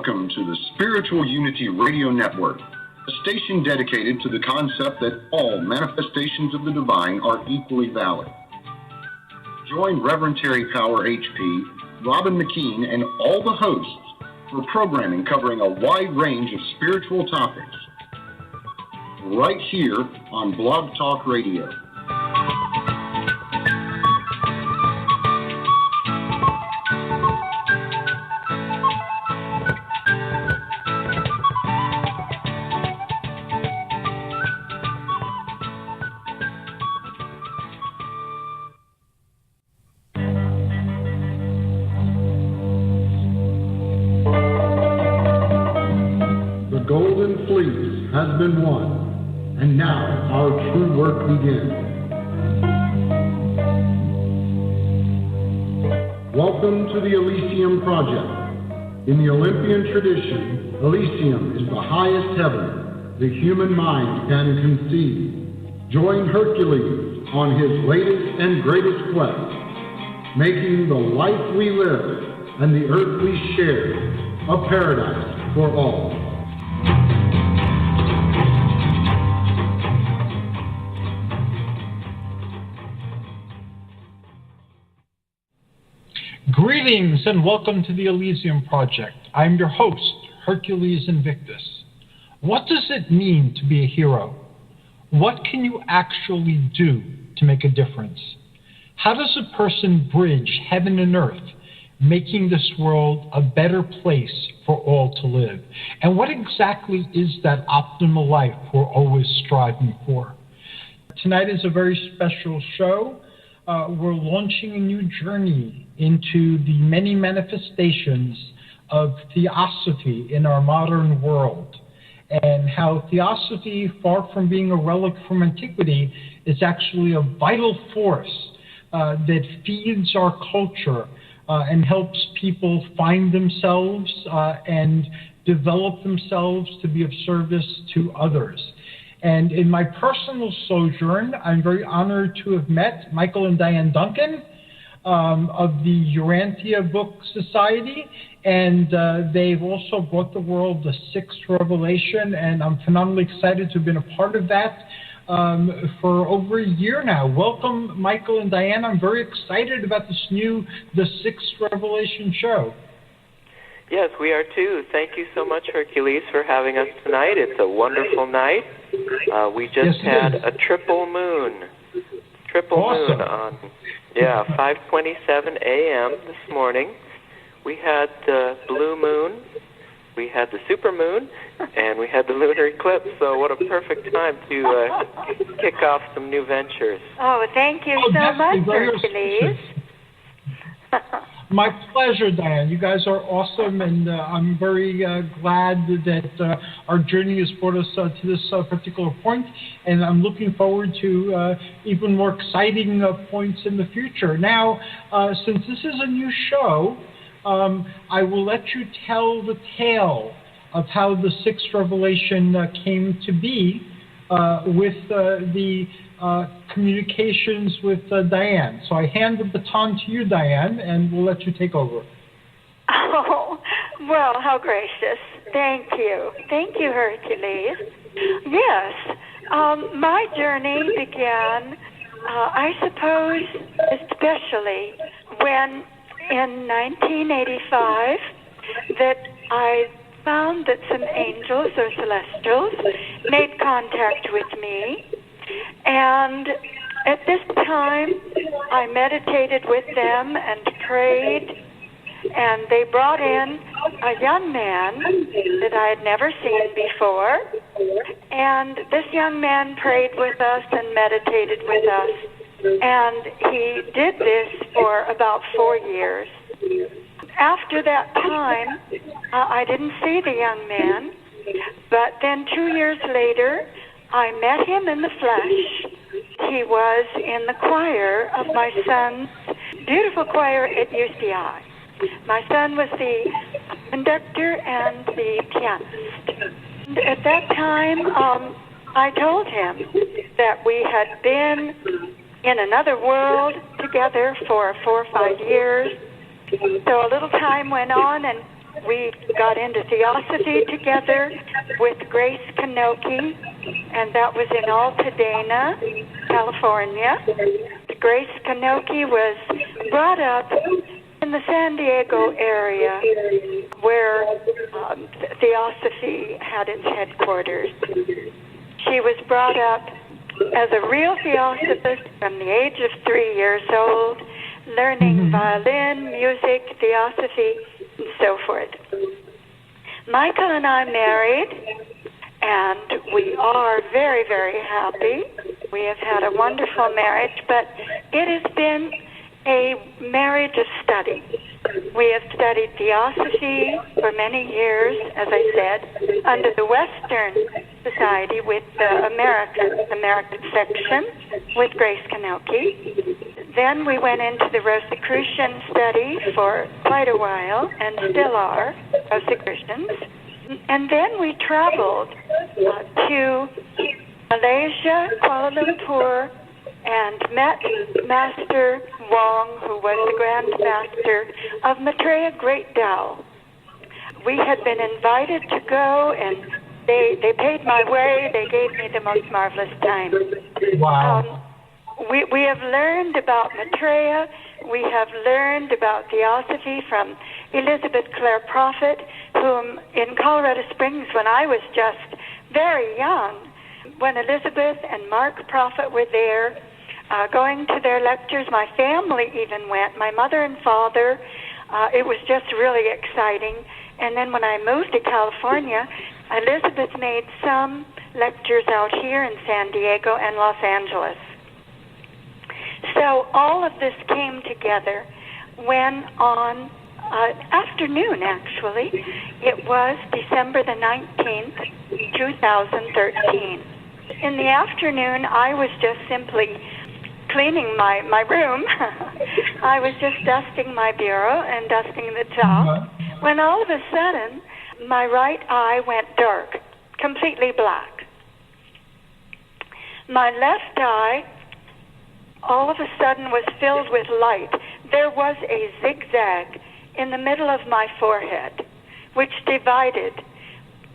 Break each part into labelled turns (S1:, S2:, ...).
S1: Welcome to the Spiritual Unity Radio Network, a station dedicated to the concept that all manifestations of the divine are equally valid. Join Reverend Terry Power HP, Robin McKean, and all the hosts for programming covering a wide range of spiritual topics, right here on Blog Talk Radio.
S2: Has been won, and now our true work begins. Welcome to the Elysium Project. In the Olympian tradition, Elysium is the highest heaven the human mind can conceive. Join Hercules on his latest and greatest quest, making the life we live and the earth we share a paradise for all.
S3: Greetings and welcome to the Elysium Project. I'm your host, Hercules Invictus. What does it mean to be a hero? What can you actually do to make a difference? How does a person bridge heaven and earth, making this world a better place for all to live? And what exactly is that optimal life we're always striving for? Tonight is a very special show. We're launching a new journey into the many manifestations of theosophy in our modern world, and how theosophy, far from being a relic from antiquity, is actually a vital force that feeds our culture and helps people find themselves and develop themselves to be of service to others. And in my personal sojourn, I'm very honored to have met Michael and Dianne Dunkin of the Urantia Book Society, and they've also brought the world the sixth revelation, and I'm phenomenally excited to have been a part of that for over a year now. Welcome, Michael and Dianne. I'm very excited about this new The Sixth Revelation show.
S4: Yes, we are too. Thank you so much, Hercules, for having us tonight. It's a wonderful night. We just had a triple moon.
S3: Awesome.
S4: Moon on 5:27 a.m. this morning. We had the blue moon, we had the super moon, and we had the lunar eclipse. So what a perfect time to kick off some new ventures.
S5: Oh, thank you so much, Hercules.
S3: My pleasure, Dianne. You guys are awesome, and I'm very glad that our journey has brought us to this particular point, and I'm looking forward to even more exciting points in the future. Now, since this is a new show, I will let you tell the tale of how the Sixth Revelation came to be with the communications with Dianne. So I hand the baton to you, Dianne, and we'll let you take over.
S5: Oh, well, how gracious. Thank you. Thank you, Hercules. Yes, my journey began, I suppose, especially when in 1985 that I found that some angels or celestials made contact with me. And at this time, I meditated with them and prayed, and they brought in a young man that I had never seen before. And this young man prayed with us and meditated with us, and he did this for about 4 years. After that time, I didn't see the young man, but then 2 years later, I met him in the flesh. He was in the choir of my son's beautiful choir at UCI. My son was the conductor and the pianist. And at that time, I told him that we had been in another world together for 4 or 5 years. So a little time went on, and we got into Theosophy together with Grace Kanoki, and that was in Altadena, California. Grace Kanoki was brought up in the San Diego area where Theosophy had its headquarters. She was brought up as a real Theosophist from the age of 3 years old, learning violin, music, Theosophy, and so forth. Michael and I married, and we are very, very happy. We have had a wonderful marriage, but it has been a marriage of study. We have studied Theosophy for many years, as I said, under the Western Society with the American section with Grace Kanoki. Then we went into the Rosicrucian study for quite a while, and still are Rosicrucians. And then we traveled to Malaysia, Kuala Lumpur, and met Master Wong, who was the Grand Master of Maitreya Great Tao. We had been invited to go, and they paid my way. They gave me the most marvelous time.
S3: Wow.
S5: We have learned about Maitreya. We have learned about Theosophy from Elizabeth Clare Prophet, whom in Colorado Springs, when I was just very young, when Elizabeth and Mark Prophet were there, going to their lectures, my family even went, my mother and father. It was just really exciting. And then when I moved to California, Elizabeth made some lectures out here in San Diego and Los Angeles. So all of this came together when on afternoon, actually, it was December the 19th, 2013. In the afternoon, I was just simply cleaning my room. I was just dusting my bureau and dusting the top, when all of a sudden, my right eye went dark, completely black. My left eye, all of a sudden, was filled with light. There was a zigzag in the middle of my forehead, which divided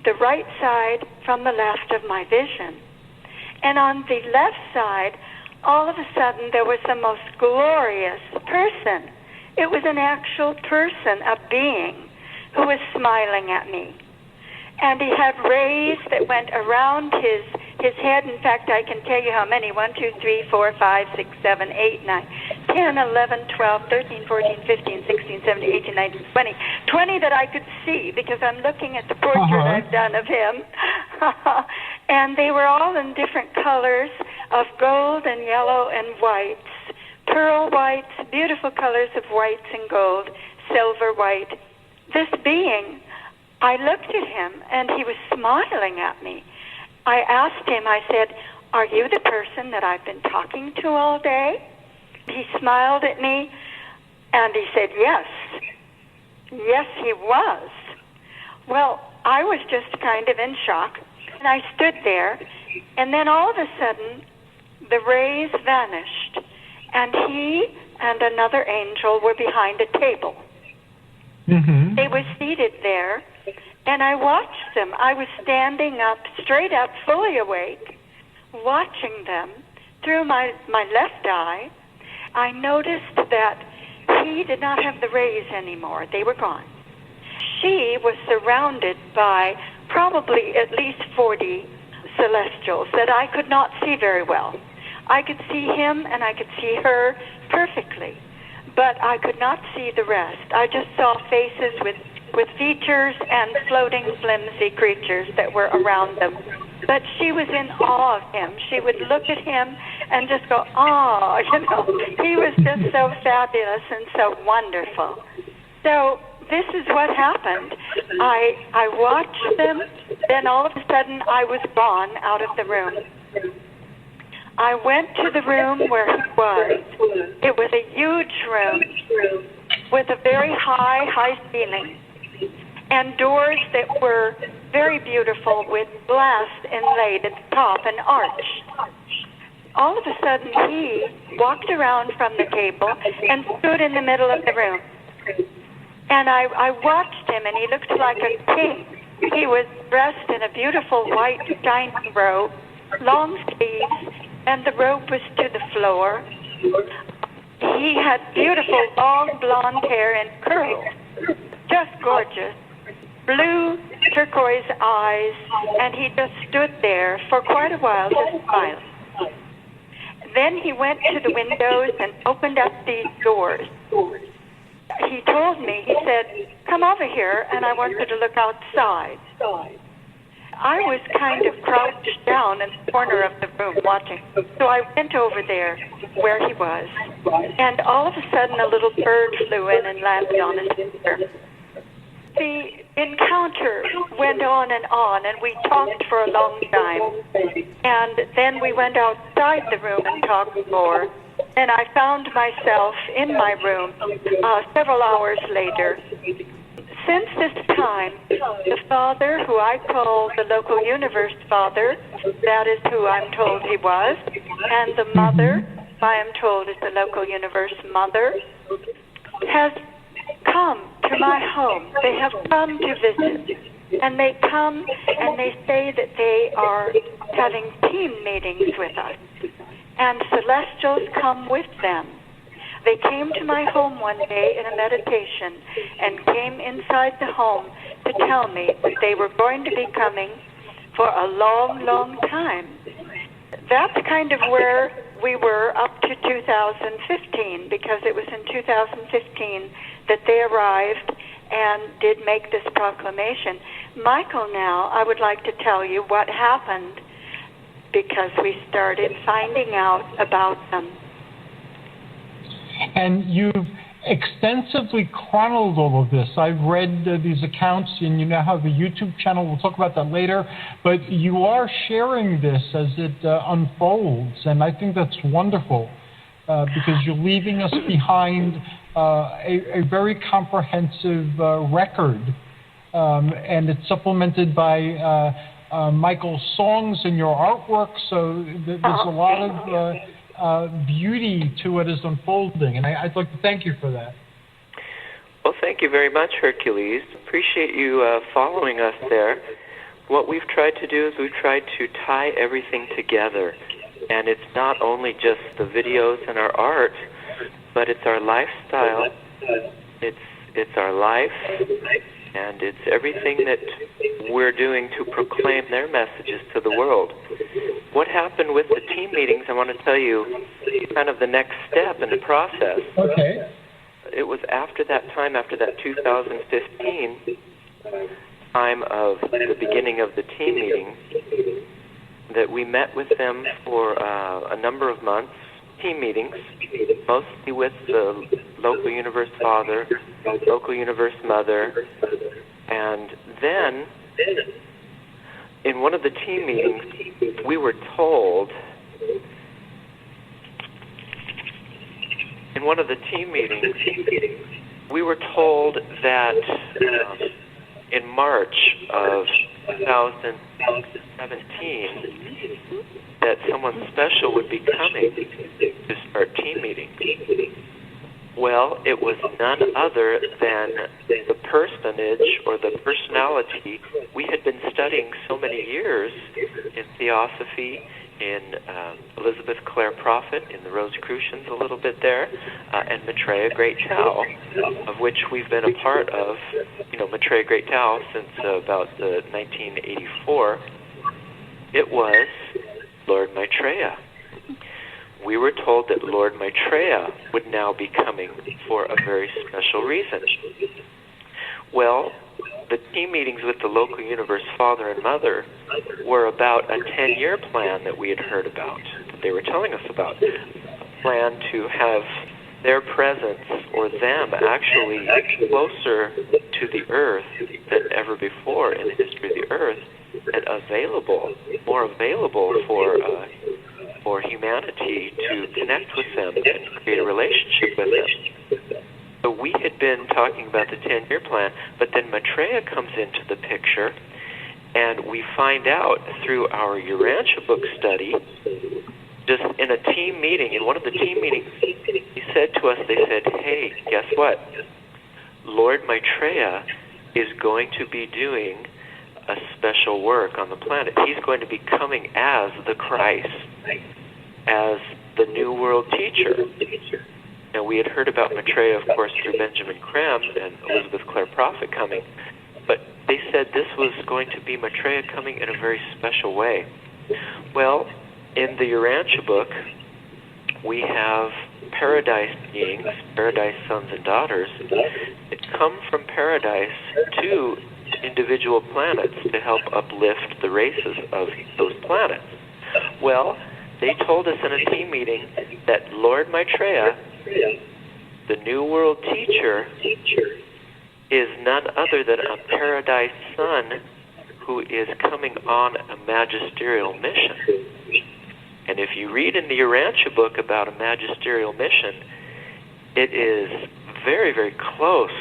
S5: the right side from the left of my vision. And on the left side, all of a sudden, there was the most glorious person. It was an actual person, a being, who was smiling at me. And he had rays that went around his head. In fact, I can tell you how many. 1, 2, 3, 4, 5, 6, 7, 8, 9, 10, 11, 12, 13, 14, 15, 16, 17, 18, 19, 20. 20 that I could see because I'm looking at the portrait I've done of him. And they were all in different colors of gold and yellow and whites, pearl whites, beautiful colors of whites and gold, silver white. This being, I looked at him, and he was smiling at me. I asked him, I said, "Are you the person that I've been talking to all day?" He smiled at me, and he said, "Yes." Yes, he was. Well, I was just kind of in shock, and I stood there, and then all of a sudden, the rays vanished, and he and another angel were behind a table. They were seated there, and I watched them. I was standing up, straight up, fully awake, watching them through my left eye. I noticed that he did not have the rays anymore. They were gone. She was surrounded by probably at least 40 celestials that I could not see very well. I could see him and I could see her perfectly, but I could not see the rest. I just saw faces with features and floating, flimsy creatures that were around them. But she was in awe of him. She would look at him and just go, "Oh," He was just so fabulous and so wonderful. So this is what happened. I watched them, then all of a sudden I was gone out of the room. I went to the room where he was. It was a huge room with a very high ceiling and doors that were very beautiful with glass inlaid at the top, an arch. All of a sudden, he walked around from the table and stood in the middle of the room. And I watched him, and he looked like a king. He was dressed in a beautiful white dining robe, long sleeves, and the robe was to the floor. He had beautiful long blonde hair and curls, just gorgeous, blue turquoise eyes, and he just stood there for quite a while, just smiling. Then he went to the windows and opened up these doors. He told me, he said, "Come over here, and I want you to look outside." I was kind of crouched down in the corner of the room watching. So I went over there where he was. And all of a sudden, a little bird flew in and landed on his finger. The encounter went on, and we talked for a long time. And then we went outside the room and talked more. And I found myself in my room several hours later. Since this time, the father, who I call the local universe father, that is who I'm told he was, and the mother, I am told is the local universe mother, has come to my home. They have come to visit. And they come and they say that they are having team meetings with us. And celestials come with them. They came to my home one day in a meditation and came inside the home to tell me that they were going to be coming for a long, long time. That's kind of where we were up to 2015, because it was in 2015 that they arrived and did make this proclamation. Michael, now, I would like to tell you what happened, because we started finding out about them.
S3: And you've extensively chronicled all of this. I've read these accounts, and you now have a YouTube channel. We'll talk about that later. But you are sharing this as it unfolds, and I think that's wonderful because you're leaving us behind a very comprehensive record, and it's supplemented by Michael's songs and your artwork. So there's a lot of beauty to it as unfolding, and I'd like to thank you for that.
S4: Well, thank you very much, Hercules. Appreciate you following us there. What we've tried to do is we've tried to tie everything together, and it's not only just the videos and our art, but it's our lifestyle, it's our life, and it's everything that we're doing to proclaim their messages to the world. What happened with the team meetings, I want to tell you kind of the next step in the process.
S3: Okay.
S4: It was after that time, after that 2015 time of the beginning of the team meeting, that we met with them for a number of months, team meetings, mostly with the local universe father, local universe mother, and then in one of the team meetings, we were told, that in March of 2017, that someone special would be coming to start team meetings. Well, it was none other than the personage or the personality we had been studying so many years in Theosophy, in Elizabeth Clare Prophet, in the Rosicrucians a little bit there, and Maitreya Great Tao, of which we've been a part of, Maitreya Great Tao since about 1984. It was Lord Maitreya. We were told that Lord Maitreya would now be coming for a very special reason. Well, the team meetings with the local universe father and mother were about a 10-year plan that we had heard about, that they were telling us about, a plan to have their presence, or them, actually closer to the earth than ever before in the history of the earth, and more available for humanity to connect with them and create a relationship with them. So we had been talking about the 10-year plan, but then Maitreya comes into the picture, and we find out through our Urantia book study, just in a team meeting, in one of the team meetings, they said, hey, guess what? Lord Maitreya is going to be doing a special work on the planet. He's going to be coming as the Christ, as the New World Teacher. Now, we had heard about Maitreya, of course, through Benjamin Creme and Elizabeth Clare Prophet coming, but they said this was going to be Maitreya coming in a very special way. Well, in the Urantia book, we have paradise beings, paradise sons and daughters, that come from paradise to individual planets to help uplift the races of those planets. Well, they told us in a team meeting that Lord Maitreya, the New World Teacher, is none other than a paradise son who is coming on a magisterial mission. And if you read in the Urantia book about a magisterial mission, it is very, very close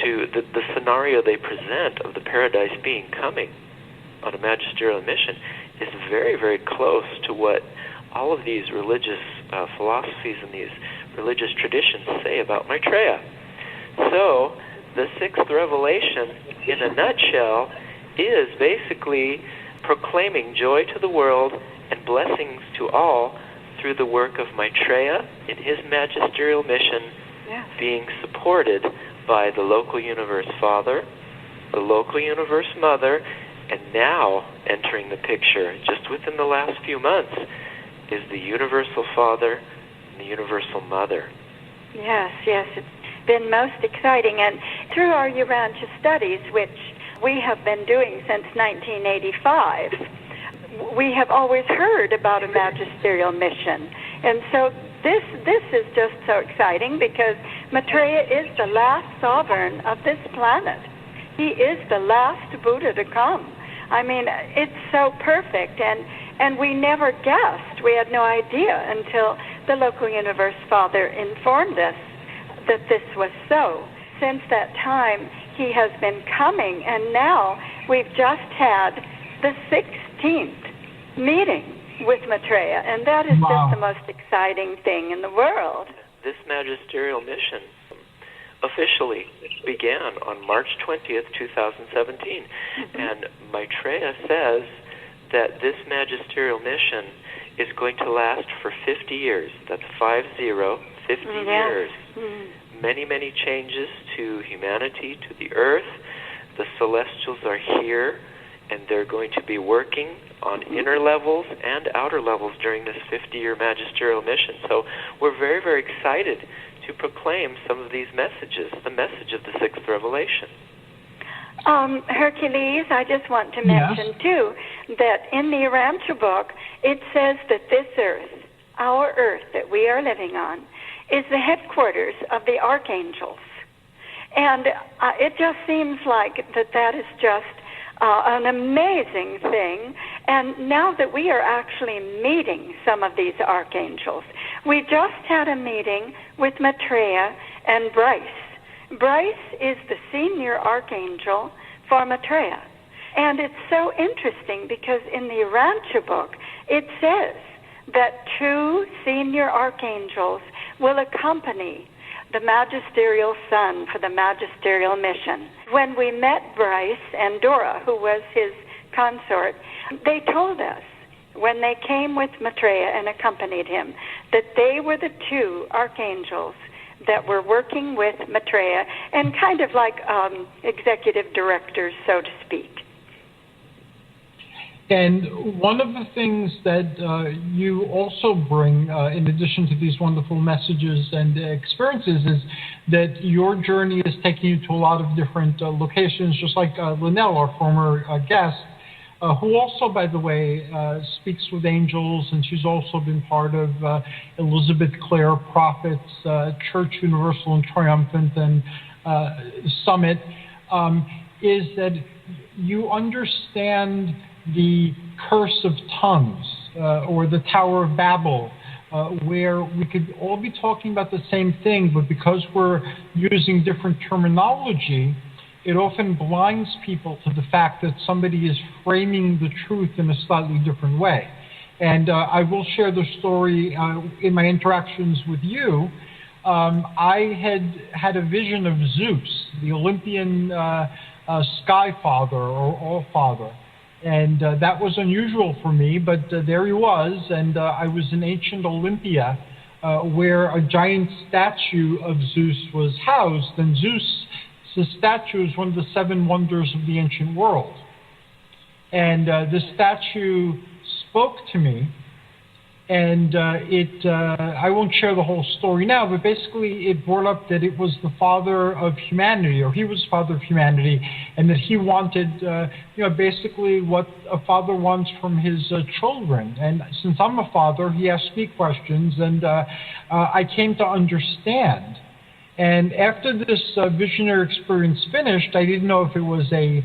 S4: to the scenario they present of the paradise being coming on a magisterial mission is very, very close to what all of these religious philosophies and these religious traditions say about Maitreya. So the sixth revelation, in a nutshell, is basically proclaiming joy to the world and blessings to all through the work of Maitreya in his magisterial mission, being supported by the local universe father, the local universe mother, and now entering the picture just within the last few months is the universal father and the universal mother.
S5: Yes, it's been most exciting. And through our Urantia studies, which we have been doing since 1985, we have always heard about a magisterial mission. And so this is just so exciting because Maitreya is the last sovereign of this planet. He is the last Buddha to come. I mean, it's so perfect, and we never guessed. We had no idea until the local universe father informed us that this was so. Since that time, he has been coming, and now we've just had the 16th meeting with Maitreya, and that is just the most exciting thing in the world.
S4: This magisterial mission officially began on March 20th, 2017, and Maitreya says that this magisterial mission is going to last for 50 years. That's 50 years. Many, many changes to humanity, to the earth. The celestials are here, and they're going to be working on inner levels and outer levels during this 50-year magisterial mission. So we're very, very excited to proclaim some of these messages, the message of the sixth revelation.
S5: Hercules, I just want to mention, too, that in the Urantia book, it says that this earth, our earth that we are living on, is the headquarters of the archangels. And it just seems like that is just an amazing thing. And now that we are actually meeting some of these archangels, we just had a meeting with Maitreya and Bryce. Bryce is the senior archangel for Maitreya. And it's so interesting because in the Urantia book, it says that 2 senior archangels will accompany the magisterial son for the magisterial mission. When we met Bryce and Dora, who was his consort, they told us when they came with Maitreya and accompanied him that they were the 2 archangels that were working with Maitreya and kind of like executive directors, so to speak.
S3: And one of the things that you also bring, in addition to these wonderful messages and experiences, is that your journey is taking you to a lot of different locations, just like Linnell, our former guest, who also, by the way, speaks with angels, and she's also been part of Elizabeth Clare Prophet's Church Universal and Triumphant and Summit, is that you understand the curse of tongues, or the Tower of Babel, where we could all be talking about the same thing, but because we're using different terminology, it often blinds people to the fact that somebody is framing the truth in a slightly different way. And I will share the story in my interactions with you. I had a vision of Zeus, the Olympian sky father or all father. And that was unusual for me, but there he was, and I was in ancient Olympia, where a giant statue of Zeus was housed, and Zeus, the statue, is one of the 7 wonders of the ancient world. And this statue spoke to me, and I won't share the whole story now, but basically it brought up that it was the father of humanity, or he was father of humanity, and that he wanted, basically what a father wants from his children. And since I'm a father, he asked me questions, and I came to understand. And after this visionary experience finished, I didn't know if it was a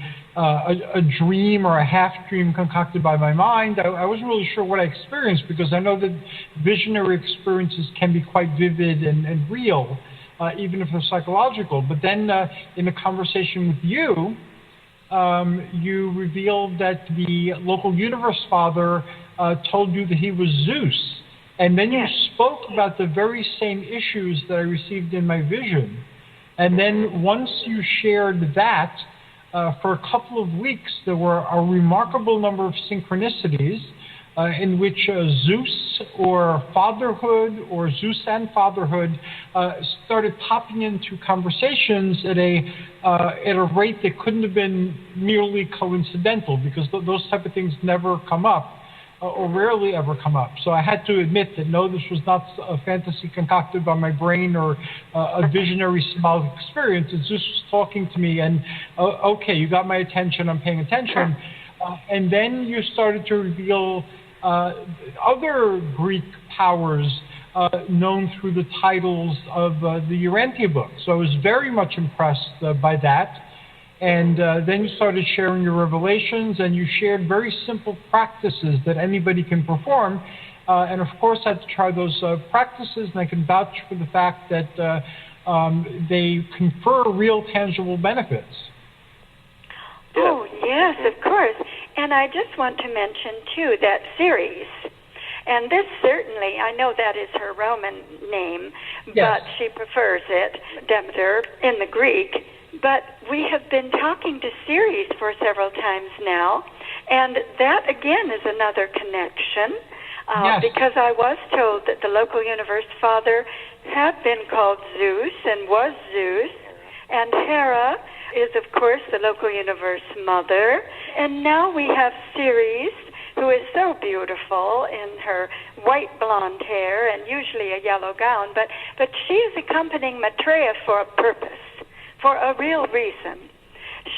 S3: dream or a half dream concocted by my mind. I wasn't really sure what I experienced, because I know that visionary experiences can be quite vivid and real, even if they're psychological. But then in a conversation with you, you revealed that the local universe father told you that he was Zeus. And then you spoke about the very same issues that I received in my vision. And then once you shared that, for a couple of weeks, there were a remarkable number of synchronicities in which Zeus or fatherhood or Zeus and fatherhood started popping into conversations at a rate that couldn't have been merely coincidental, because those type of things never come up. Or rarely ever come up. So I had to admit that no, this was not a fantasy concocted by my brain or a visionary symbolic experience. It's just talking to me, and okay, you got my attention, I'm paying attention. And then you started to reveal other Greek powers known through the titles of the Urantia book. So I was very much impressed by that. And then you started sharing your revelations, and you shared very simple practices that anybody can perform. And of course, I had to try those practices, and I can vouch for the fact that they confer real tangible benefits.
S5: Oh, yes, of course. And I just want to mention, too, that Ceres. And this certainly, I know that is her Roman name, but she prefers it, Demeter, in the Greek. But we have been talking to Ceres for several times now, and that, again, is another connection, because I was told that the local universe father had been called Zeus and was Zeus, and Hera is, of course, the local universe mother, and now we have Ceres, who is so beautiful in her white blonde hair and usually a yellow gown, but she is accompanying Maitreya for a purpose. For a real reason.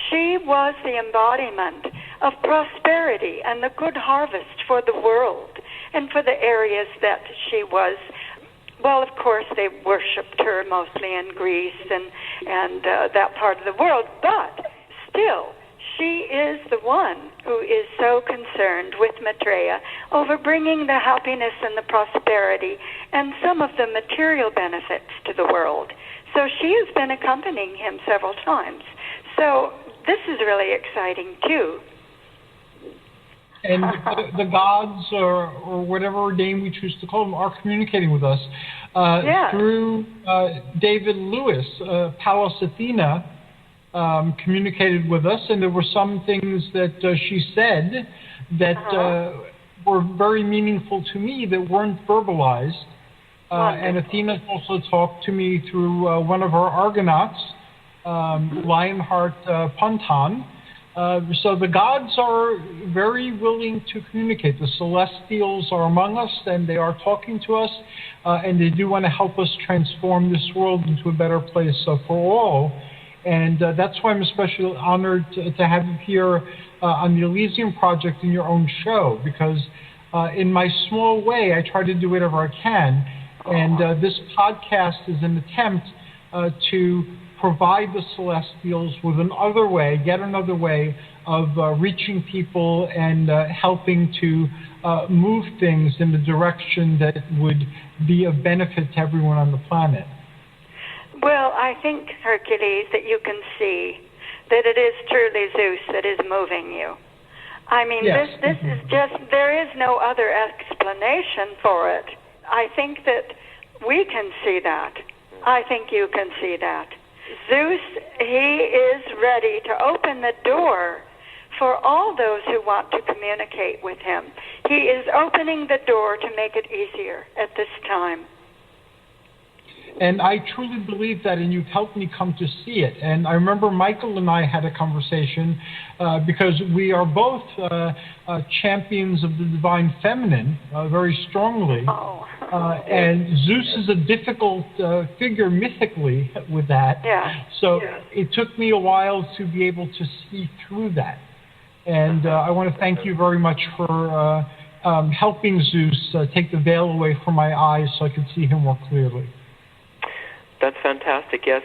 S5: She was the embodiment of prosperity and the good harvest for the world and for the areas that she was. Well, of course, they worshipped her mostly in Greece and that part of the world, but still, she is the one who is so concerned with Maitreya over bringing the happiness and the prosperity and some of the material benefits to the world. So she has been accompanying him several times. So this is really exciting, too.
S3: And the gods, or whatever name we choose to call them, are communicating with us through David Lewis. Pallas Athena communicated with us, and there were some things that she said that were very meaningful to me that weren't verbalized. And Athena also talked to me through one of her Argonauts, Lionheart Puntan. So the gods are very willing to communicate. The celestials are among us, and they are talking to us, and they do want to help us transform this world into a better place for all. And that's why I'm especially honored to have you here on the Elysium Project in your own show, because in my small way, I try to do whatever I can. And this podcast is an attempt to provide the celestials with yet another way of reaching people and helping to move things in the direction that would be of benefit to everyone on the planet.
S5: Well, I think, Hercules, that you can see that it is truly Zeus that is moving you. I mean, this is just, there is no other explanation for it. I think that we can see that. I think you can see that. Zeus, he is ready to open the door for all those who want to communicate with him. He is opening the door to make it easier at this time.
S3: And I truly believe that, and you've helped me come to see it. And I remember Michael and I had a conversation because we are both champions of the divine feminine very strongly.
S5: Oh.
S3: And Zeus is a difficult figure mythically with that.
S5: Yeah.
S3: So it took me a while to be able to see through that. And I want to thank you very much for helping Zeus take the veil away from my eyes so I could see him more clearly.
S4: That's fantastic, yes.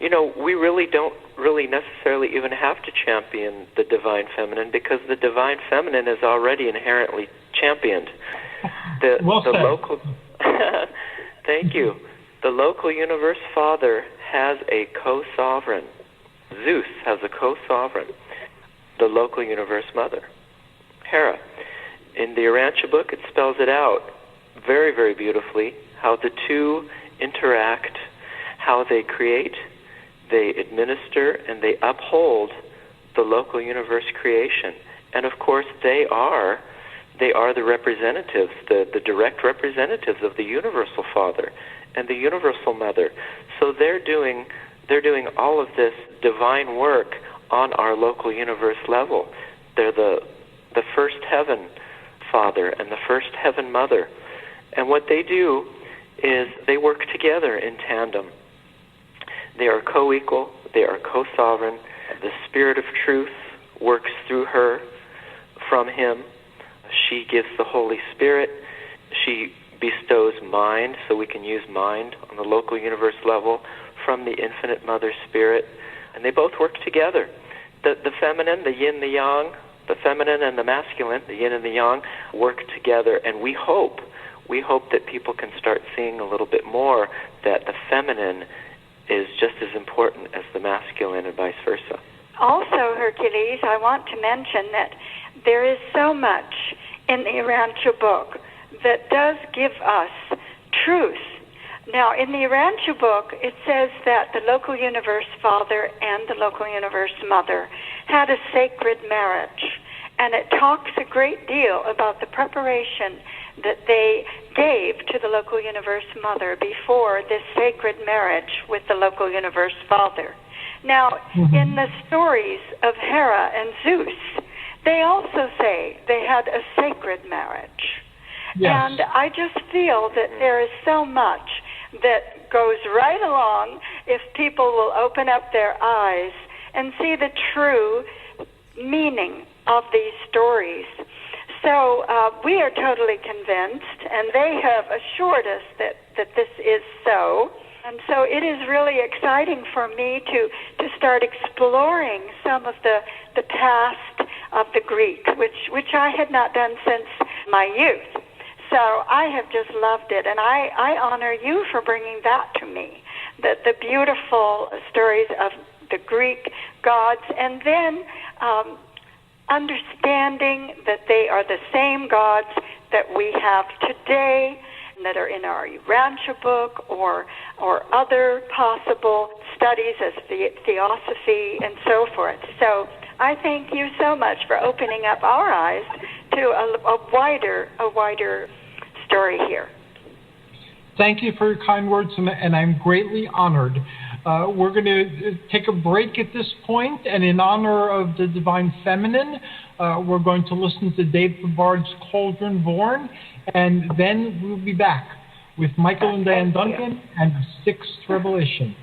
S4: You know, we really don't necessarily even have to champion the divine feminine because the divine feminine is already inherently championed. The local Thank you. The local universe father has a co-sovereign. Zeus has a co-sovereign, the local universe mother, Hera. In the Urantia book, it spells it out very, very beautifully, how the two interact, how they create, they administer, and they uphold the local universe creation. And of course, they are the representatives, the direct representatives of the universal Father and the universal Mother. So they're doing all of this divine work on our local universe level. They're the first heaven Father and the first heaven Mother. And what they do is they work together in tandem. They are co-equal, they are co-sovereign. The Spirit of Truth works through her from him. She gives the Holy Spirit. She bestows mind, so we can use mind on the local universe level from the Infinite Mother Spirit. And they both work together. The feminine, the yin, the yang, the feminine and the masculine, the yin and the yang, work together. And we hope that people can start seeing a little bit more that the feminine is just as important as the masculine and vice versa.
S5: Also, Hercules, I want to mention that there is so much in the Urantia book that does give us truth. Now, in the Urantia book, it says that the local universe father and the local universe mother had a sacred marriage, and it talks a great deal about the preparation that they gave to the local universe mother before this sacred marriage with the local universe father. Now, in the stories of Hera and Zeus, they also say they had a sacred marriage.
S3: Yes.
S5: And I just feel that there is so much that goes right along if people will open up their eyes and see the true meaning of these stories. So we are totally convinced, and they have assured us that this is so. And so it is really exciting for me to start exploring some of the past of the Greek, which I had not done since my youth. So I have just loved it, and I honor you for bringing that to me, the beautiful stories of the Greek gods, and then understanding that they are the same gods that we have today, that are in our Urantia book or other possible studies as theosophy and so forth. So I thank you so much for opening up our eyes to a wider story here.
S3: Thank you for your kind words, and I'm greatly honored. We're going to take a break at this point, and in honor of the Divine Feminine, we're going to listen to Dave Bavard's Cauldron Born, and then we'll be back with Michael and Dianne Dunkin and the Sixth Revelation.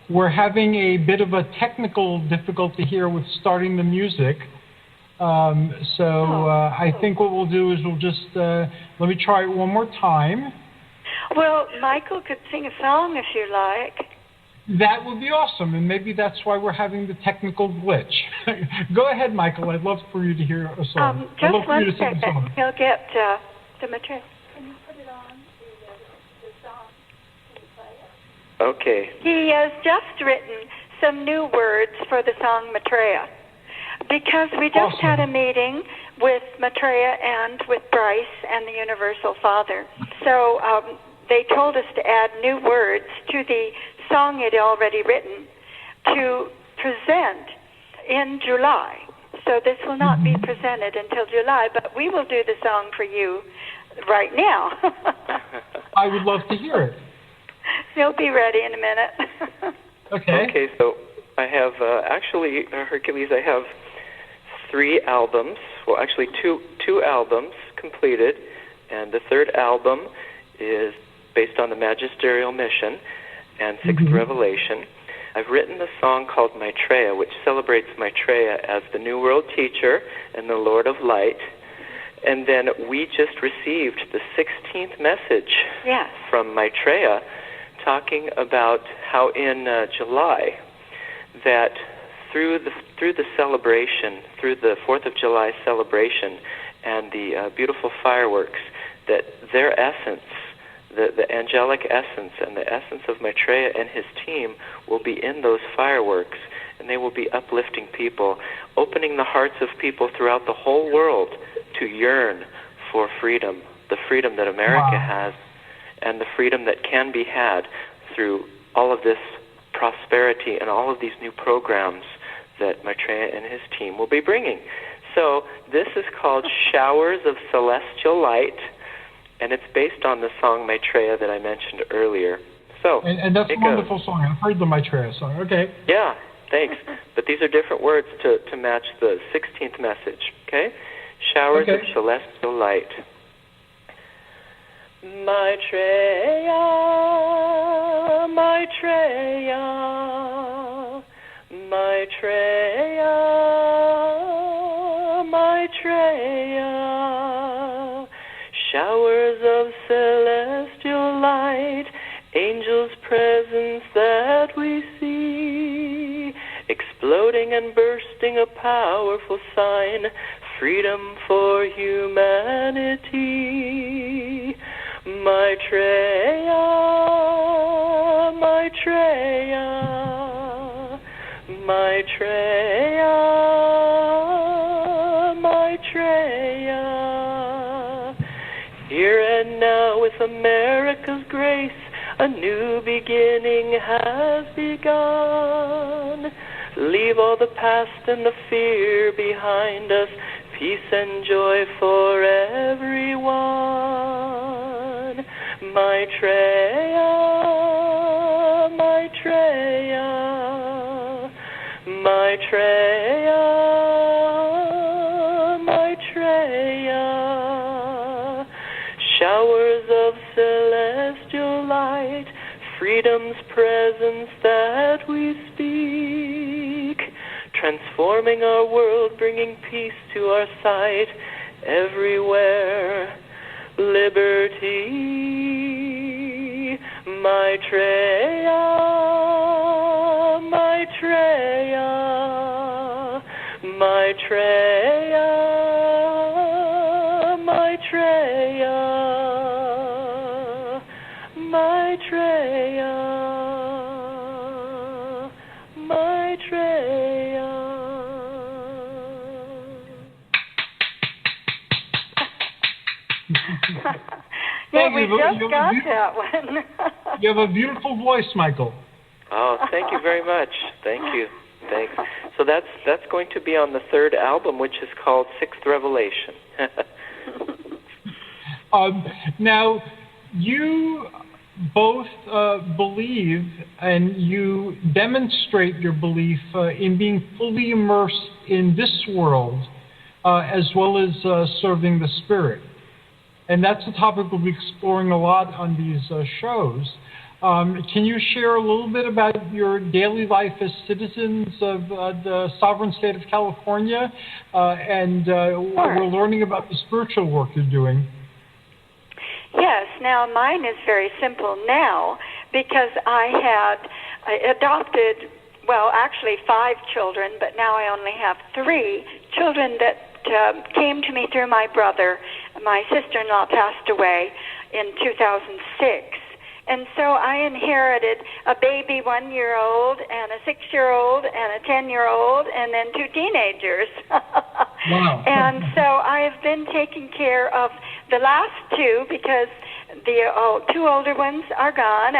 S3: We're having a bit of a technical difficulty here with starting the music. I think what we'll do is we'll just, let me try it one more time.
S5: Well, Michael could sing a song if you like.
S3: That would be awesome, and maybe that's why we're having the technical glitch. Go ahead, Michael. I'd love for you to hear a song.
S5: Just one second. He'll get the material. Can you put it on, the song? Can you play it?
S4: Okay.
S5: He has just written some new words for the song Maitreya. Because we just had a meeting with Maitreya and with Bryce and the Universal Father. So they told us to add new words to the song it had already written to present in July. So this will not be presented until July, but we will do the song for you right now.
S3: I would love to hear it.
S5: You'll be ready in a minute.
S4: Okay, so I have, Hercules, I have 3 albums, well, actually two albums completed, and the third album is based on the Magisterial Mission and Sixth Revelation. I've written a song called Maitreya, which celebrates Maitreya as the New World Teacher and the Lord of Light. And then we just received the 16th message from Maitreya, talking about how in July that through the celebration, through the 4th of July celebration and the beautiful fireworks, that their essence, the angelic essence and the essence of Maitreya and his team will be in those fireworks, and they will be uplifting people, opening the hearts of people throughout the whole world to yearn for freedom, the freedom that America has, and the freedom that can be had through all of this prosperity and all of these new programs that Maitreya and his team will be bringing. So this is called Showers of Celestial Light, and it's based on the song Maitreya that I mentioned earlier. So,
S3: and that's a wonderful song. I've heard the Maitreya song. Okay.
S4: Yeah, thanks. But these are different words to match the 16th message, okay? Showers of Celestial Light. Maitreya, Maitreya, Maitreya, Maitreya, showers of celestial light, angels' presence that we see, exploding and bursting a powerful sign, freedom for humanity. Maitreya, Maitreya, Maitreya, Maitreya. Here and now with America's grace, a new beginning has begun. Leave all the past and the fear behind us, peace and joy for everyone. Maitreya, Maitreya, Maitreya, Maitreya, showers of celestial light, freedom's presence that we speak, transforming our world, bringing peace to our sight, everywhere, liberty. Maitreya, Maitreya, Maitreya, Maitreya, Maitreya, Maitreya.
S5: Yeah, we just got that one.
S3: You have a beautiful voice, Michael.
S4: Oh, thank you very much. Thank you. Thanks. So that's going to be on the third album, which is called Sixth Revelation.
S3: Now, you both believe and you demonstrate your belief in being fully immersed in this world as well as serving the Spirit. And that's a topic we'll be exploring a lot on these shows. Can you share a little bit about your daily life as citizens of the sovereign state of California? And we're learning about the spiritual work you're doing.
S5: Yes, now mine is very simple now because I had adopted, well, actually 5 children, but now I only have 3 children that came to me through my brother. My sister-in-law passed away in 2006, And so I inherited a baby 1-year-old and a 6-year-old and a 10-year-old and then 2 teenagers.
S3: Wow.
S5: And so I have been taking care of the last 2 because the 2 older ones are gone.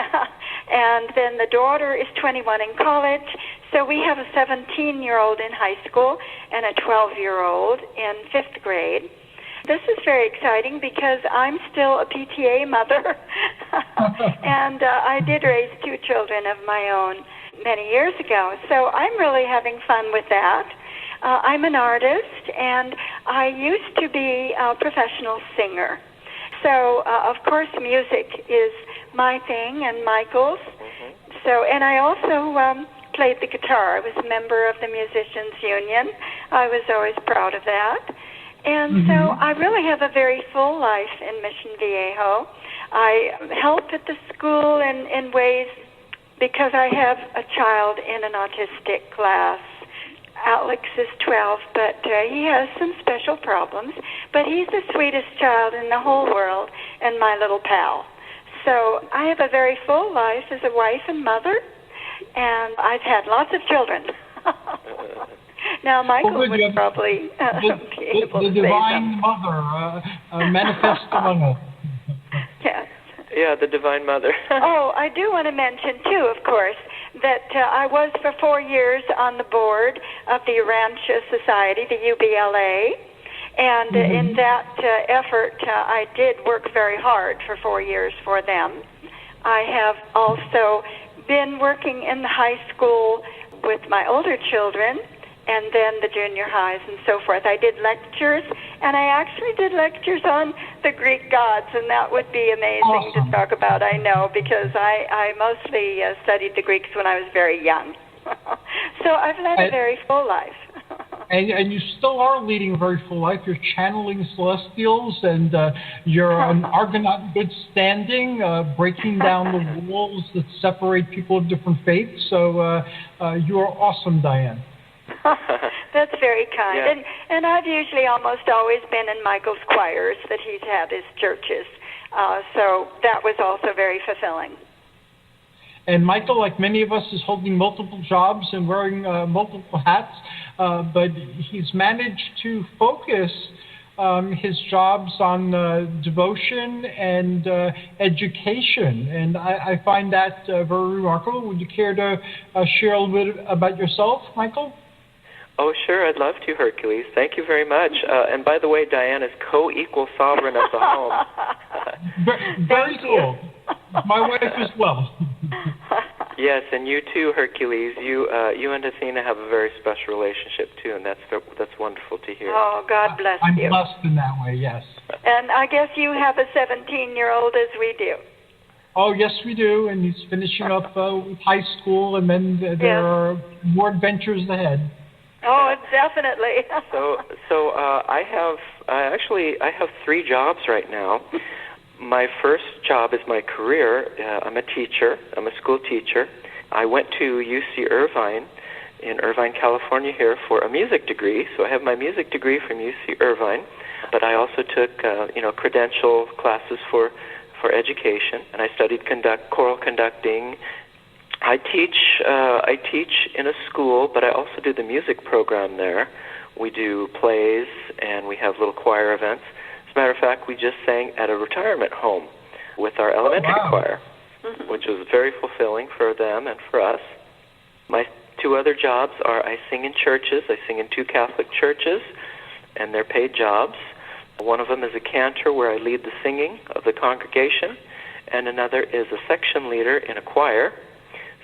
S5: And then the daughter is 21 in college. So we have a 17-year-old in high school and a 12-year-old in 5th grade. This is very exciting because I'm still a PTA mother, and I did raise 2 children of my own many years ago. So I'm really having fun with that. I'm an artist, and I used to be a professional singer. So, of course, music is my thing and Michael's. So, and I also played the guitar. I was a member of the Musicians Union. I was always proud of that. And so I really have a very full life in Mission Viejo. I help at the school in ways because I have a child in an autistic class. Alex is 12, but he has some special problems. But he's the sweetest child in the whole world and my little pal. So I have a very full life as a wife and mother, and I've had lots of children. Now, Michael would probably be able to say
S3: the Divine Mother manifest among us.
S5: Yes.
S4: Yeah, the Divine Mother.
S5: Oh, I do want to mention, too, of course, that I was for 4 years on the board of the Urantia Society, the UBLA, and in that effort, I did work very hard for 4 years for them. I have also been working in the high school with my older children, and then the junior highs and so forth. I did lectures, and I actually did lectures on the Greek gods, and that would be amazing to talk about, I know, because I mostly studied the Greeks when I was very young. So I've led a very full life.
S3: And you still are leading a very full life. You're channeling celestials, and you're an Argonaut in good standing, breaking down the walls that separate people of different faiths. So you are awesome, Dianne.
S5: That's very kind.
S4: Yeah.
S5: And I've usually almost always been in Michael's choirs that he's had his churches. So that was also very fulfilling.
S3: And Michael, like many of us, is holding multiple jobs and wearing multiple hats, but he's managed to focus his jobs on devotion and education. And I find that very remarkable. Would you care to share a little bit about yourself, Michael?
S4: Oh, sure, I'd love to, Hercules. Thank you very much. And by the way, Dianne is co-equal sovereign of the home.
S3: Very cool. My wife as well.
S4: Yes, and you too, Hercules. You and Athena have a very special relationship too, and that's wonderful to hear.
S5: Oh, God bless
S3: I'm
S5: you.
S3: blessed in that way, yes.
S5: And I guess you have a 17-year-old as we do.
S3: Oh, yes, we do, and he's finishing up high school, and then there are more adventures ahead.
S5: Oh, definitely.
S4: So I have 3 jobs right now. My first job is my career. I'm a teacher. I'm a school teacher. I went to UC Irvine in Irvine, California here for a music degree. So I have my music degree from UC Irvine, but I also took credential classes for education, and I studied choral conducting. I teach in a school, but I also do the music program there. We do plays, and we have little choir events. As a matter of fact, we just sang at a retirement home with our elementary choir, which was very fulfilling for them and for us. My 2 other jobs are I sing in churches. I sing in 2 Catholic churches, and they're paid jobs. One of them is a cantor where I lead the singing of the congregation, and another is a section leader in a choir.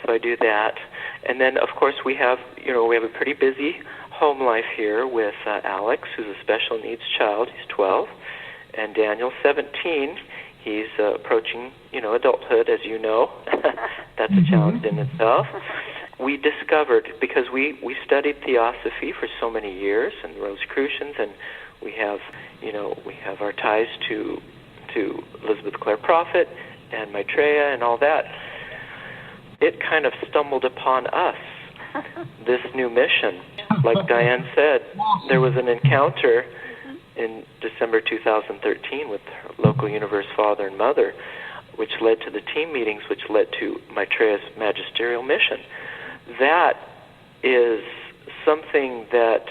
S4: So I do that. And then, of course, we have a pretty busy home life here with Alex, who's a special needs child. He's 12. And Daniel, 17. He's approaching, adulthood, as you know. That's a challenge in itself. We discovered, because we studied theosophy for so many years and Rosicrucians, and we have our ties to Elizabeth Clare Prophet and Maitreya and all that. It kind of stumbled upon us, this new mission. Like Dianne said, there was an encounter in December 2013 with her local Universe Father and Mother which led to the team meetings, which led to Maitreya's magisterial mission. That is something that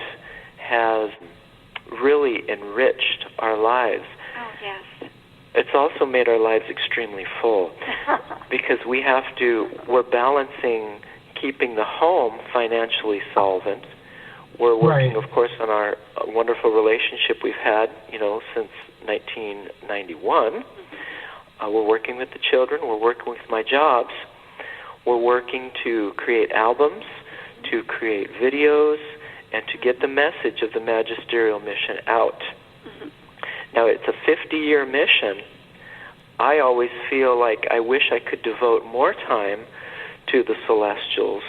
S4: has really enriched our lives.
S5: Oh, yes.
S4: It's also made our lives extremely full because we're balancing keeping the home financially solvent. We're working, of course, on our wonderful relationship we've had, since 1991. We're working with the children. We're working with my jobs. We're working to create albums, to create videos, and to get the message of the magisterial mission out. Mm-hmm. Now, it's a 50-year mission. I always feel like I wish I could devote more time to the celestials,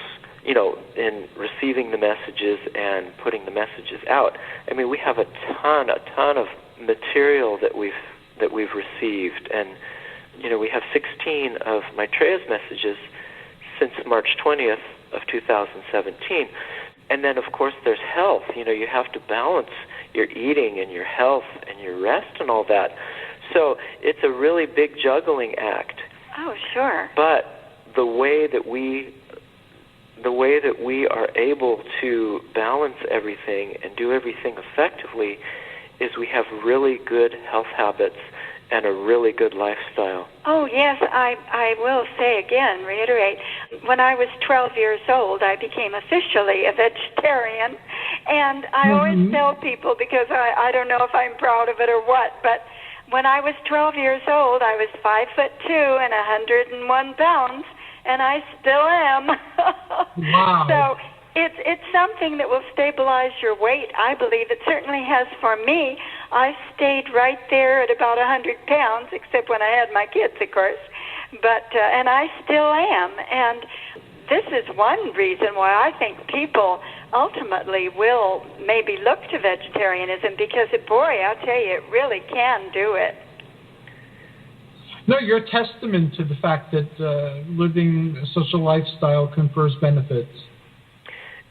S4: in receiving the messages and putting the messages out. I mean, we have a ton of material that we've received, and we have 16 of Maitreya's messages since March 20th of 2017. And then, of course, there's health. You have to balance your eating and your health and your rest and all that. So it's a really big juggling act.
S5: Oh, sure.
S4: But the way that we are able to balance everything and do everything effectively is we have really good health habits and a really good lifestyle.
S5: Oh, yes, I will say again, reiterate, when I was 12 years old, I became officially a vegetarian, and I always tell people, because I don't know if I'm proud of it or what, but when I was 12 years old, I was 5'2" and 101 pounds, and I still am.
S3: Wow.
S5: So it's something that will stabilize your weight, I believe. It certainly has for me. I stayed right there at about 100 pounds, except when I had my kids, of course. But and I still am. And this is one reason why I think people ultimately will maybe look to vegetarianism, because, boy, I'll tell you, it really can do it.
S3: No, you're a testament to the fact that living such a lifestyle confers benefits.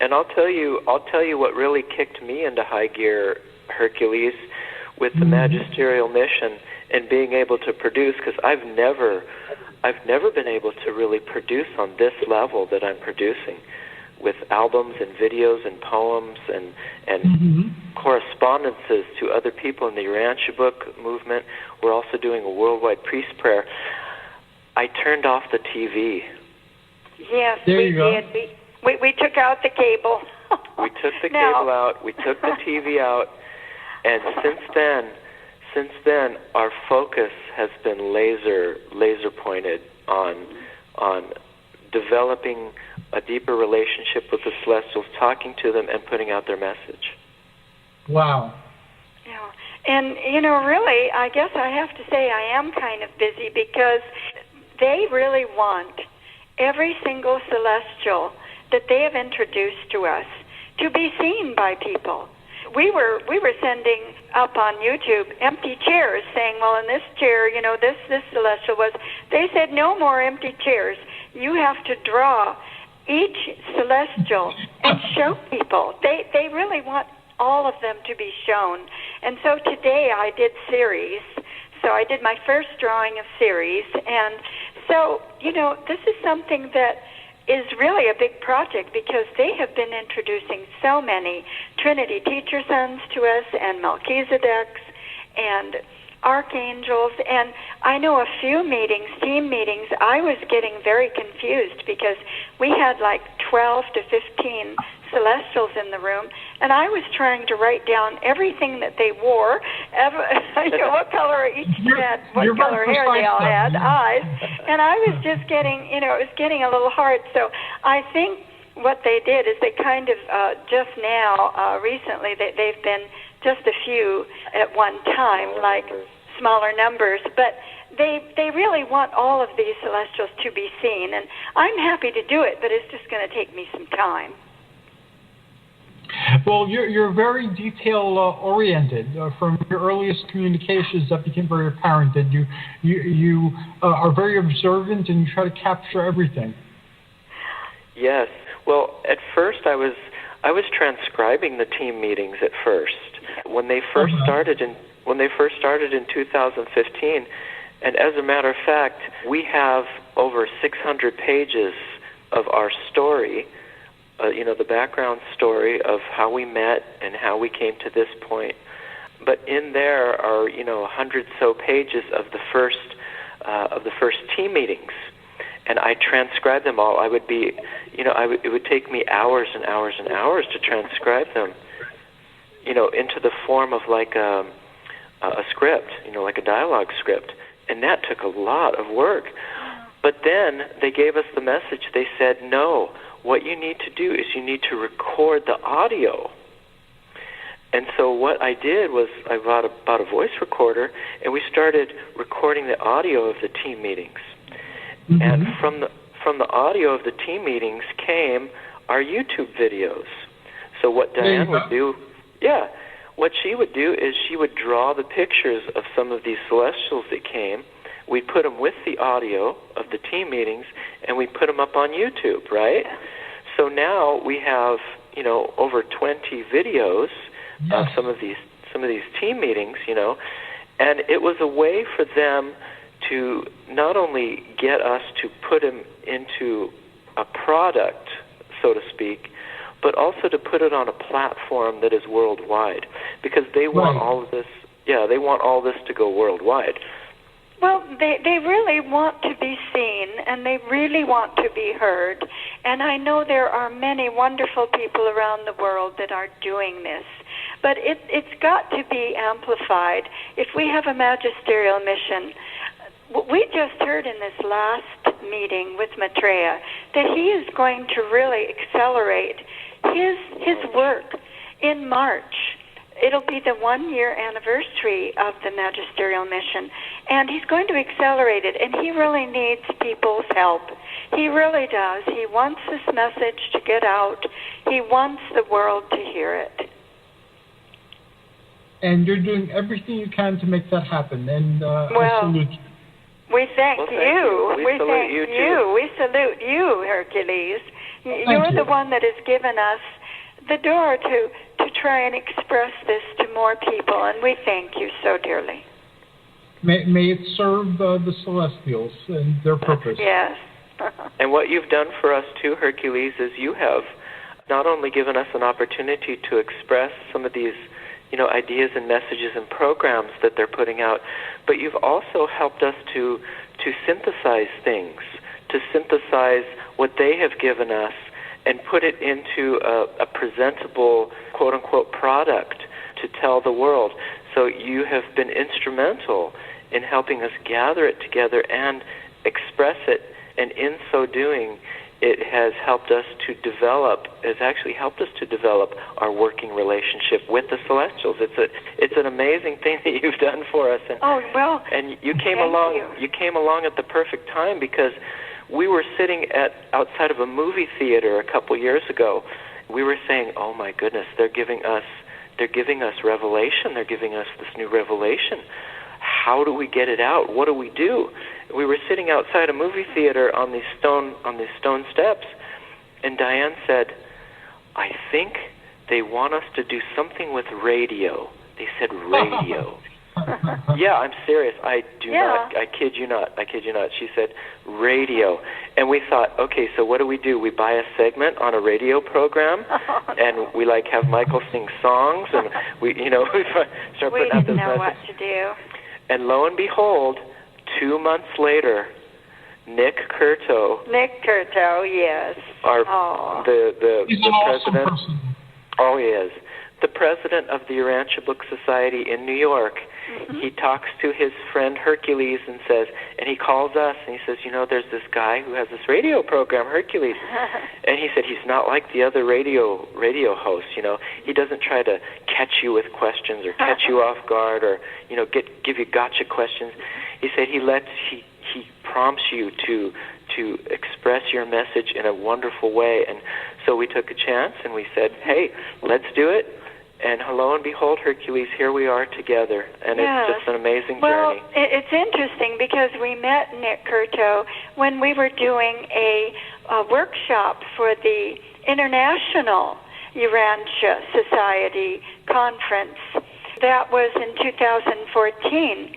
S4: And I'll tell you what really kicked me into high gear, Hercules, with the magisterial mission and being able to produce, because I've never been able to really produce on this level that I'm producing, with albums and videos and poems and correspondences to other people in the Urantia book movement. We're also doing a worldwide priest prayer. I turned off the TV.
S5: Yes, we did. We took out the cable.
S4: We took the cable out. We took the TV out. And since then, our focus has been laser pointed on developing a deeper relationship with the celestials, talking to them, and putting out their message.
S3: Wow.
S5: Yeah. And, really, I guess I have to say I am kind of busy, because they really want every single celestial that they have introduced to us to be seen by people. We were sending up on YouTube empty chairs, saying, well, in this chair, this celestial was. They said, no more empty chairs. You have to draw each celestial and show people. They really want all of them to be shown. And so today I did series. So I did my first drawing of series. And so, this is something that is really a big project, because they have been introducing so many Trinity teacher sons to us, and Melchizedeks, and archangels, and I know a few meetings, team meetings, I was getting very confused, because we had like 12 to 15 celestials in the room, and I was trying to write down everything that they wore, what color each had, what color hair they all had, eyes, and I was just getting, it was getting a little hard. So I think what they did is they kind of, just now, recently, they've been just a few at one time, like smaller numbers, but they really want all of these celestials to be seen, and I'm happy to do it, but it's just going to take me some time.
S3: Well, you're very detail-oriented. From your earliest communications, that became very apparent that you are very observant and you try to capture everything.
S4: Yes. Well, at first I was transcribing the team meetings at first. When they first started in 2015, And as a matter of fact, we have over 600 pages of our story, the background story of how we met and how we came to this point. But in there are, 100 so pages of the first team meetings, and I transcribed them all. It would take me hours and hours and hours to transcribe them, into the form of like a script, like a dialogue script, and that took a lot of work. But then they gave us the message. They said, no, what you need to do is you need to record the audio. And so what I did was I bought a voice recorder, and we started recording the audio of the team meetings. Mm-hmm. And from the audio of the team meetings came our YouTube videos. So what Dianne would do, what she would do is she would draw the pictures of some of these celestials that came. We'd put them with the audio of the team meetings, and we put them up on YouTube, right? So now we have, over 20 videos of some of these team meetings, and it was a way for them to not only get us to put them into a product, so to speak, but also to put it on a platform that is worldwide, because they want all of this. Yeah, they want all this to go worldwide.
S5: Well, they really want to be seen, and they really want to be heard. And I know there are many wonderful people around the world that are doing this. But it's got to be amplified. If we have a magisterial mission, we just heard in this last meeting with Maitreya that he is going to really accelerate his work in March. It'll be the 1-year anniversary of the magisterial mission, and he's going to accelerate it, and he really needs people's help. He really does. He wants this message to get out. He wants the world to hear it.
S3: And you're doing everything you can to make that happen, and I salute you.
S5: We thank you.
S4: We salute you, too.
S5: We salute you, Hercules. You're the one that has given us the door to try and express this to more people, and we thank you so dearly.
S3: May it serve the Celestials and their purpose.
S5: Yes.
S4: And what you've done for us, too, Hercules, is you have not only given us an opportunity to express some of these ideas and messages and programs that they're putting out, but you've also helped us to synthesize things, to synthesize what they have given us and put it into a presentable, quote-unquote, product to tell the world. So you have been instrumental in helping us gather it together and express it, and in so doing, it has helped us to develop, our working relationship with the Celestials. It's an amazing thing that you've done for us. And, and you came along at the perfect time, because we were sitting outside of a movie theater a couple years ago. We were saying, "Oh my goodness, they're giving us revelation. They're giving us this new revelation. How do we get it out? What do we do?" We were sitting outside a movie theater on these stone steps, and Dianne said, "I think they want us to do something with radio." They said radio. Yeah, I'm serious. I kid you not. She said radio. And we thought, okay, so what do? We buy a segment on a radio program, and we have Michael sing songs, and we start putting out this message. We didn't know what to do. And lo and behold, 2 months later, Nick Curto,
S5: yes.
S3: He's an awesome person.
S4: Oh, he is. The president of the Urantia Book Society in New York. Mm-hmm. He talks to his friend Hercules and he calls us and he says, there's this guy who has this radio program, Hercules. And he said he's not like the other radio hosts, He doesn't try to catch you with questions or catch you off guard or, give you gotcha questions. He said he prompts you to express your message in a wonderful way. And so we took a chance and we said, hey, let's do it. And lo and behold, Hercules, here we are together. And It's just an amazing journey.
S5: Well, it's interesting because we met Nick Curto when we were doing a workshop for the International Urantia Society Conference. That was in 2014.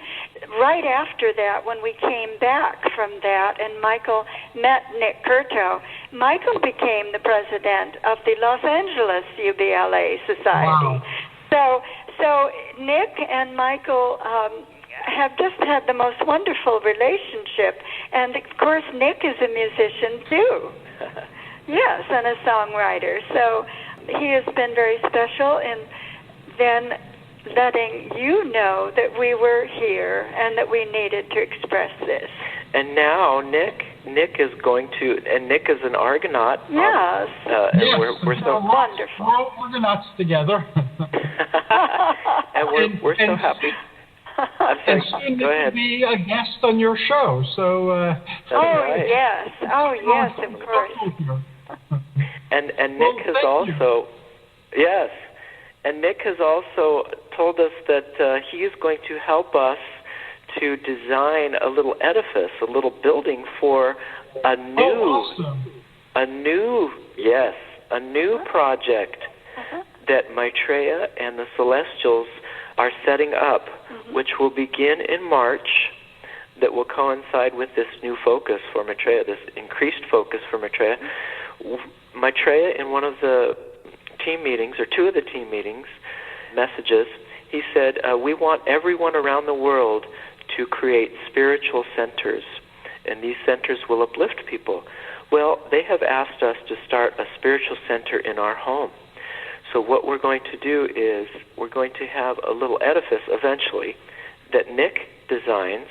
S5: right after that, when we came back from that and Michael met Nick Curto, Michael became the president of the Los Angeles UBLA Society.
S3: Wow.
S5: So Nick and Michael have just had the most wonderful relationship. And, of course, Nick is a musician, too. Yes, and a songwriter. So he has been very special in then letting you know that we were here and that we needed to express this.
S4: And now Nick is going to, and Nick is an Argonaut.
S5: Yes.
S4: And
S3: yes,
S4: we're so
S5: wonderful.
S3: We're all Argonauts together.
S4: And we're so happy. I'm sorry,
S3: And soon
S4: go
S3: you
S4: ahead.
S3: will be a guest on your show. So.
S4: Right.
S5: Yes. Oh, yes, of course.
S4: And Nick has also, yes, and Nick has also told us that he is going to help us to design a little edifice, a little building for a new project that Maitreya and the Celestials are setting up, which will begin in March, that will coincide with this new focus for Maitreya, this increased focus for Maitreya. Maitreya, in one of the team meetings, or two of the team meetings, messages, he said, we want everyone around the world to create spiritual centers, and these centers will uplift people. Well, they have asked us to start a spiritual center in our home. So what we're going to do is we're going to have a little edifice eventually that Nick designs,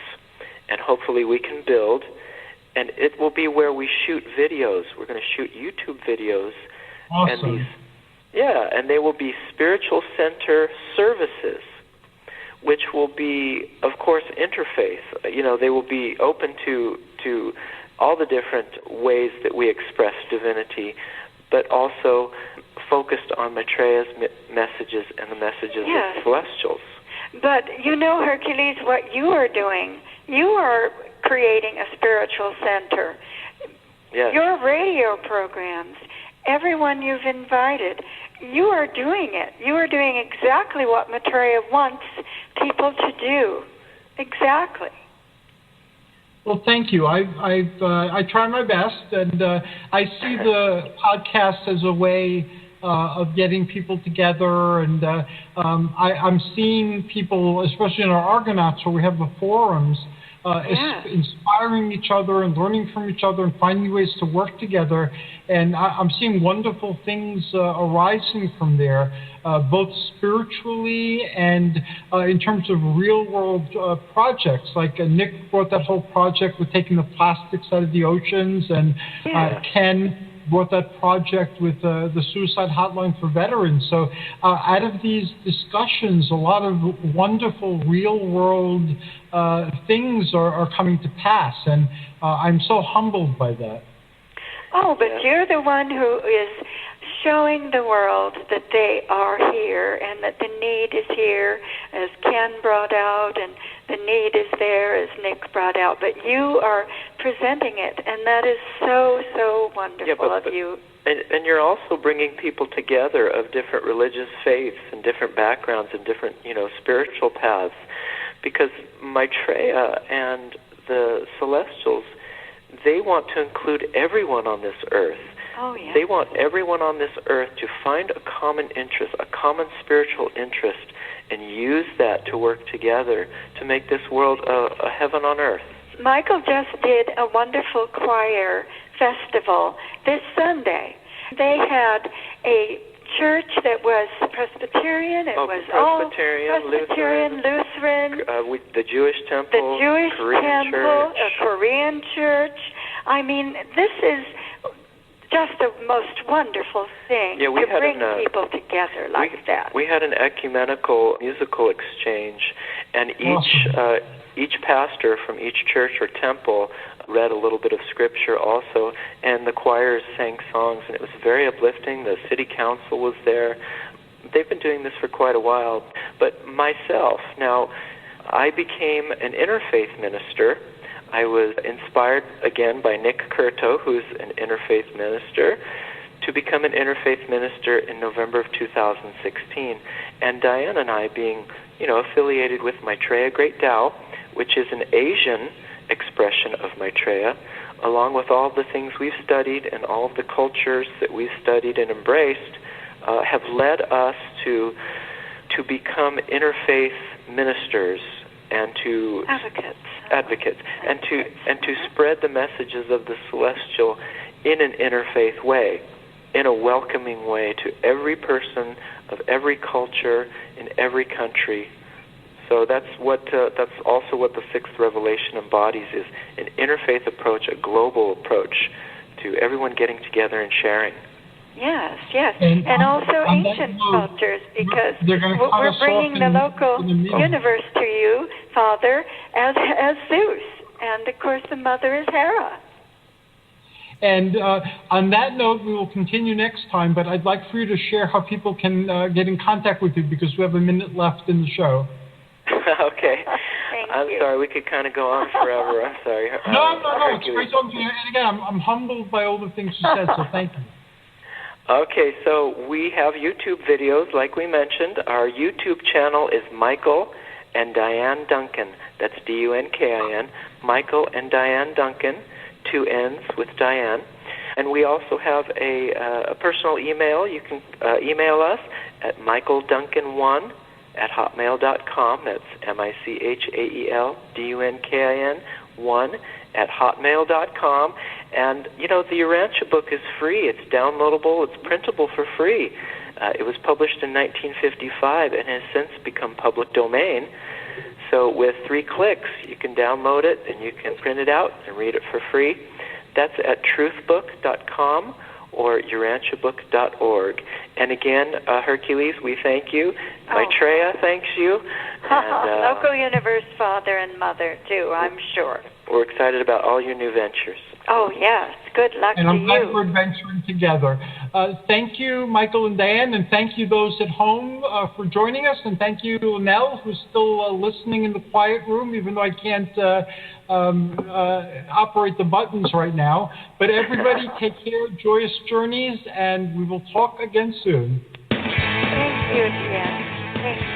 S4: and hopefully we can build, and it will be where we shoot videos. We're going to shoot YouTube videos.
S3: Awesome.
S4: And they will be spiritual center services, which will be, of course, interfaith. They will be open to all the different ways that we express divinity, but also focused on Maitreya's messages and the messages of Celestials.
S5: But Hercules, what you are doing, you are creating a spiritual center.
S4: Yes.
S5: Your radio programs, everyone you've invited, you are doing it. You are doing exactly what Maitreya wants people to do. Exactly.
S3: Well, thank you. I try my best, and I see the podcast as a way of getting people together, and I'm seeing people, especially in our Argonauts, where we have the forums, inspiring each other and learning from each other and finding ways to work together. And I'm seeing wonderful things arising from there, both spiritually and in terms of real-world projects. Like Nick brought that whole project with taking the plastics out of the oceans, and Ken brought that project with the suicide hotline for veterans. So out of these discussions, a lot of wonderful real-world things are coming to pass, and I'm so humbled by that.
S5: Oh, but you're the one who is showing the world that they are here and that the need is here, as Ken brought out, and the need is there, as Nick brought out. But you are presenting it, and that is so, so wonderful of you.
S4: And you're also bringing people together of different religious faiths and different backgrounds and different, spiritual paths, because Maitreya and the Celestials, they want to include everyone on this earth.
S5: Oh, yeah.
S4: They want everyone on this earth to find a common interest, a common spiritual interest, and use that to work together to make this world a heaven on earth.
S5: Michael just did a wonderful choir festival this Sunday. They had a church that was Presbyterian. It was
S4: Presbyterian,
S5: Lutheran.
S4: The Jewish temple,
S5: a Korean church. I mean, this is just the most wonderful thing to bring people together like that.
S4: We had an ecumenical musical exchange, and each pastor from each church or temple read a little bit of scripture also, and the choirs sang songs, and it was very uplifting. The city council was there. They've been doing this for quite a while. But myself, now, I became an interfaith minister. I was inspired, again, by Nick Curto, who's an interfaith minister, to become an interfaith minister in November of 2016. And Dianne and I, being, affiliated with Maitreya Great Tao, which is an Asian expression of Maitreya, along with all the things we've studied and all of the cultures that we've studied and embraced, have led us to become interfaith ministers and to advocates and to spread the messages of the celestial in an interfaith way, in a welcoming way to every person of every culture in every country. So that's also what the sixth revelation embodies, is an interfaith approach, a global approach to everyone getting together and sharing.
S5: Yes, yes, and also ancient cultures, because we're bringing the local universe to you, Father, as Zeus, and of course the mother is Hera.
S3: And on that note, we will continue next time, but I'd like for you to share how people can get in contact with you, because we have a minute left in the show.
S4: Okay. I'm sorry, we could kind of go on forever. I'm sorry.
S3: No, it's great talking to you. And again, I'm humbled by all the things you said, so thank you.
S4: Okay, so we have YouTube videos, like we mentioned. Our YouTube channel is Michael and Dianne Dunkin. That's Dunkin. Michael and Dianne Dunkin, 2 N's with Dianne. And we also have a personal email. You can email us at michaeldunkin1 at hotmail.com. That's MichaelDunkin 1 at hotmail.com. And, you know, the Urantia book is free. It's downloadable. It's printable for free. It was published in 1955 and has since become public domain. So with 3 clicks, you can download it and you can print it out and read it for free. That's at truthbook.com or urantiabook.org. And again, Hercules, we thank you. Maitreya thanks you. And,
S5: local universe, Father and Mother, too, I'm sure.
S4: We're excited about all your new ventures.
S5: Oh, yes. Good luck to you.
S3: And I'm glad we're adventuring together. Thank you, Michael and Dianne, and thank you those at home for joining us, and thank you, Nell, who's still listening in the quiet room, even though I can't operate the buttons right now. But everybody, take care, joyous journeys, and we will talk again soon.
S5: Thank you, Dianne. Thank you.